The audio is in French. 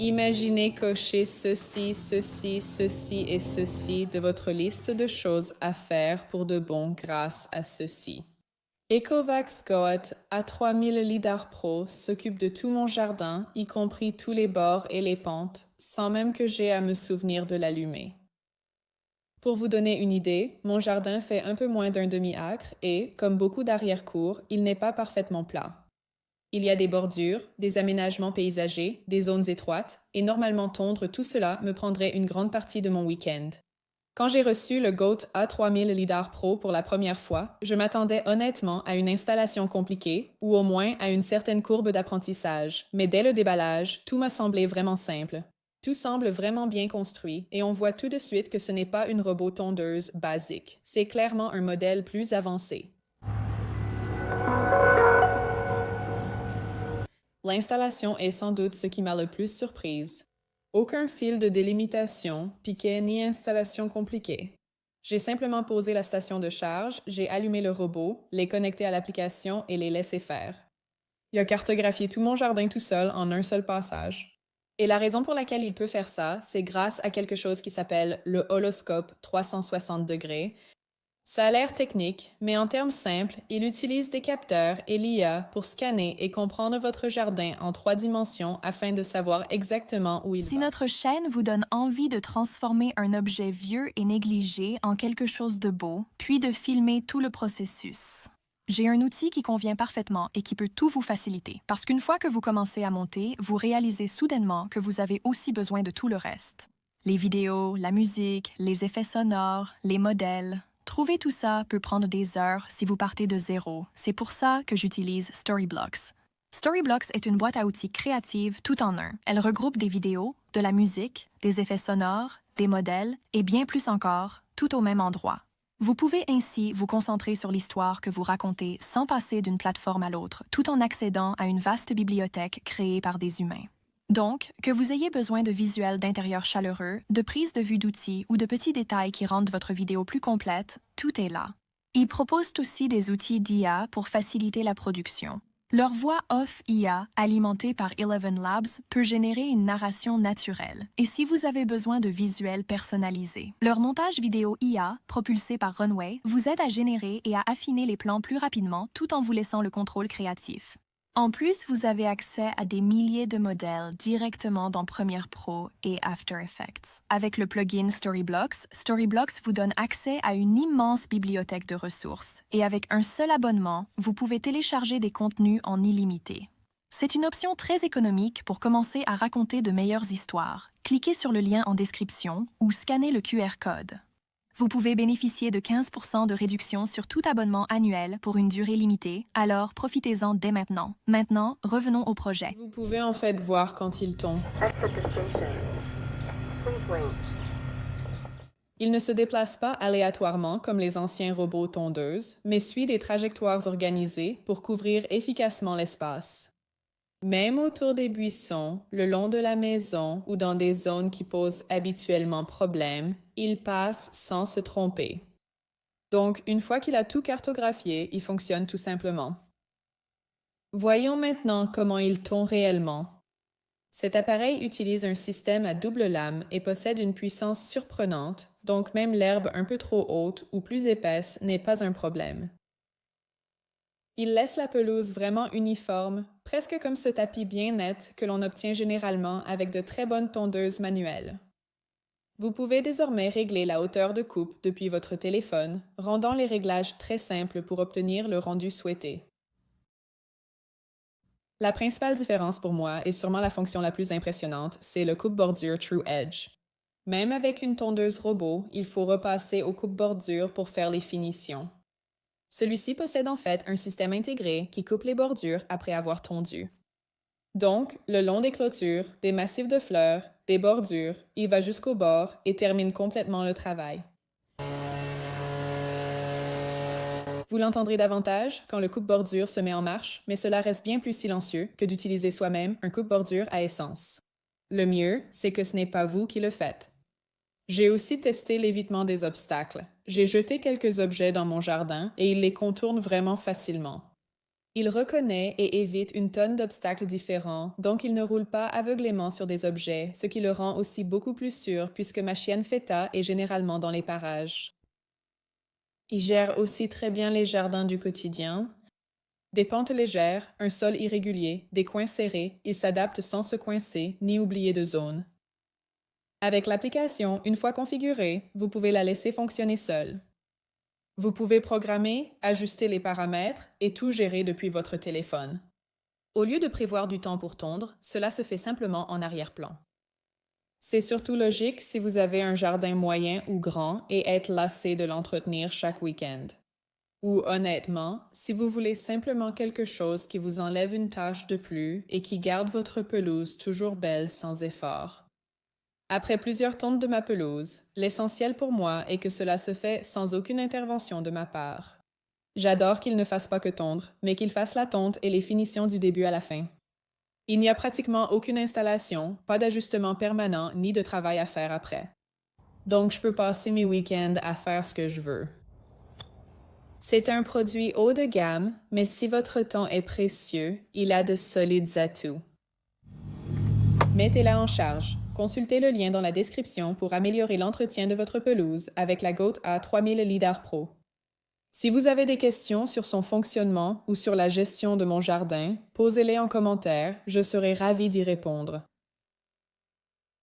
Imaginez cocher ceci, ceci, ceci et ceci de votre liste de choses à faire pour de bon grâce à ceci. Ecovacs Goat A3000 LiDAR Pro s'occupe de tout mon jardin, y compris tous les bords et les pentes, sans même que j'aie à me souvenir de l'allumer. Pour vous donner une idée, mon jardin fait un peu moins d'un demi-acre et, comme beaucoup d'arrière-cours, il n'est pas parfaitement plat. Il y a des bordures, des aménagements paysagers, des zones étroites, et normalement tondre tout cela me prendrait une grande partie de mon week-end. Quand j'ai reçu le GOAT A3000 LiDAR Pro pour la première fois, je m'attendais honnêtement à une installation compliquée, ou au moins à une certaine courbe d'apprentissage, mais dès le déballage, tout m'a semblé vraiment simple. Tout semble vraiment bien construit, et on voit tout de suite que ce n'est pas une robot tondeuse basique, c'est clairement un modèle plus avancé. L'installation est sans doute ce qui m'a le plus surprise. Aucun fil de délimitation, piquet ni installation compliquée. J'ai simplement posé la station de charge, j'ai allumé le robot, les connecté à l'application et les laissé faire. Il a cartographié tout mon jardin tout seul en un seul passage. Et la raison pour laquelle il peut faire ça, c'est grâce à quelque chose qui s'appelle le holoscope 360 degrés. Ça a l'air technique, mais en termes simples, il utilise des capteurs et l'IA pour scanner et comprendre votre jardin en 3 dimensions afin de savoir exactement où il Si va. notre chaîne vous donne envie de transformer un objet vieux et négligé en quelque chose de beau, puis de filmer tout le processus, j'ai un outil qui convient parfaitement et qui peut tout vous faciliter. Parce qu'une fois que vous commencez à monter, vous réalisez soudainement que vous avez aussi besoin de tout le reste. Les vidéos, la musique, les effets sonores, les modèles. Trouver tout ça peut prendre des heures si vous partez de zéro. C'est pour ça que j'utilise Storyblocks. Storyblocks est une boîte à outils créative tout en un. Elle regroupe des vidéos, de la musique, des effets sonores, des modèles et bien plus encore, tout au même endroit. Vous pouvez ainsi vous concentrer sur l'histoire que vous racontez sans passer d'une plateforme à l'autre, tout en accédant à une vaste bibliothèque créée par des humains. Donc, que vous ayez besoin de visuels d'intérieur chaleureux, de prises de vue d'outils ou de petits détails qui rendent votre vidéo plus complète, tout est là. Ils proposent aussi des outils d'IA pour faciliter la production. Leur voix off IA, alimentée par Eleven Labs, peut générer une narration naturelle. Et si vous avez besoin de visuels personnalisés, leur montage vidéo IA, propulsé par Runway, vous aide à générer et à affiner les plans plus rapidement tout en vous laissant le contrôle créatif. En plus, vous avez accès à des milliers de modèles directement dans Premiere Pro et After Effects. Avec le plugin Storyblocks, Storyblocks vous donne accès à une immense bibliothèque de ressources. Et avec un seul abonnement, vous pouvez télécharger des contenus en illimité. C'est une option très économique pour commencer à raconter de meilleures histoires. Cliquez sur le lien en description ou scannez le QR code. Vous pouvez bénéficier de 15% de réduction sur tout abonnement annuel pour une durée limitée, alors profitez-en dès maintenant. Maintenant, revenons au projet. Vous pouvez en fait voir quand il tombe. Il ne se déplace pas aléatoirement comme les anciens robots tondeuses, mais suit des trajectoires organisées pour couvrir efficacement l'espace. Même autour des buissons, le long de la maison ou dans des zones qui posent habituellement problème, il passe sans se tromper. Donc, une fois qu'il a tout cartographié, il fonctionne tout simplement. Voyons maintenant comment il tond réellement. Cet appareil utilise un système à double lame et possède une puissance surprenante, donc même l'herbe un peu trop haute ou plus épaisse n'est pas un problème. Il laisse la pelouse vraiment uniforme, presque comme ce tapis bien net que l'on obtient généralement avec de très bonnes tondeuses manuelles. Vous pouvez désormais régler la hauteur de coupe depuis votre téléphone, rendant les réglages très simples pour obtenir le rendu souhaité. La principale différence pour moi, et sûrement la fonction la plus impressionnante, c'est le coupe-bordure True Edge. Même avec une tondeuse robot, il faut repasser au coupe-bordure pour faire les finitions. Celui-ci possède en fait un système intégré qui coupe les bordures après avoir tondu. Donc, le long des clôtures, des massifs de fleurs, des bordures, il va jusqu'au bord et termine complètement le travail. Vous l'entendrez davantage quand le coupe-bordure se met en marche, mais cela reste bien plus silencieux que d'utiliser soi-même un coupe-bordure à essence. Le mieux, c'est que ce n'est pas vous qui le faites. J'ai aussi testé l'évitement des obstacles. J'ai jeté quelques objets dans mon jardin et il les contourne vraiment facilement. Il reconnaît et évite une tonne d'obstacles différents, donc il ne roule pas aveuglément sur des objets, ce qui le rend aussi beaucoup plus sûr puisque ma chienne Feta est généralement dans les parages. Il gère aussi très bien les jardins du quotidien. Des pentes légères, un sol irrégulier, des coins serrés, il s'adapte sans se coincer ni oublier de zone. Avec l'application, une fois configurée, vous pouvez la laisser fonctionner seule. Vous pouvez programmer, ajuster les paramètres et tout gérer depuis votre téléphone. Au lieu de prévoir du temps pour tondre, cela se fait simplement en arrière-plan. C'est surtout logique si vous avez un jardin moyen ou grand et êtes lassé de l'entretenir chaque week-end. Ou honnêtement, si vous voulez simplement quelque chose qui vous enlève une tâche de plus et qui garde votre pelouse toujours belle sans effort. Après plusieurs tontes de ma pelouse, l'essentiel pour moi est que cela se fait sans aucune intervention de ma part. J'adore qu'il ne fasse pas que tondre, mais qu'il fasse la tonte et les finitions du début à la fin. Il n'y a pratiquement aucune installation, pas d'ajustement permanent ni de travail à faire après. Donc je peux passer mes week-ends à faire ce que je veux. C'est un produit haut de gamme, mais si votre temps est précieux, il a de solides atouts. Mettez-la en charge. Consultez le lien dans la description pour améliorer l'entretien de votre pelouse avec la Goat A3000 Lidar Pro. Si vous avez des questions sur son fonctionnement ou sur la gestion de mon jardin, posez-les en commentaire, je serai ravie d'y répondre.